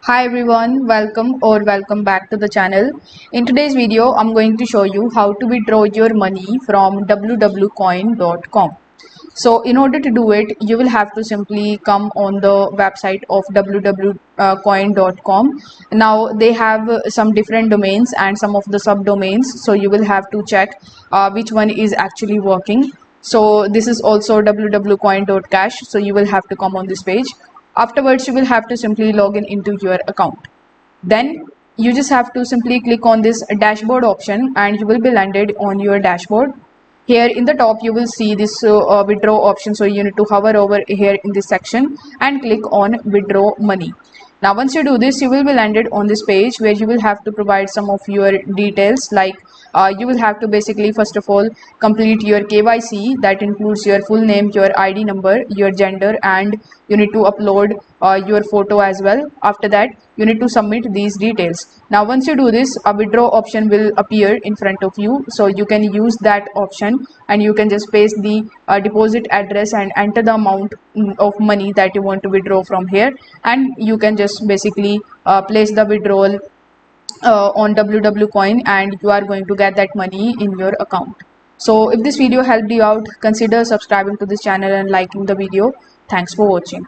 Hi everyone, welcome back to the channel. In today's video, I'm going to show you how to withdraw your money from www.coin.com. So in order to do it, you will have to simply come on the website of www.coin.com. Now they have some different domains and some of the subdomains. So you will have to check which one is actually working. So this is also www.coin.cash. So you will have to come on this page. Afterwards, you will have to simply log in into your account. Then you just have to simply click on this dashboard option and you will be landed on your dashboard. Here in the top you will see this withdraw option, so you need to hover over here in this section and click on withdraw money. Now once you do this, you will be landed on this page where you will have to provide some of your details, like you will have to basically first of all complete your KYC. That includes your full name, your ID number, your gender, and you need to upload your photo as well. After that, you need to submit these details. Now once you do this, a withdraw option will appear in front of you, so you can use that option and you can just paste the deposit address and enter the amount of money that you want to withdraw from here, and you can just basically place the withdrawal on www.coin and you are going to get that money in your account. So if this video helped you out, consider subscribing to this channel and liking the video. Thanks for watching.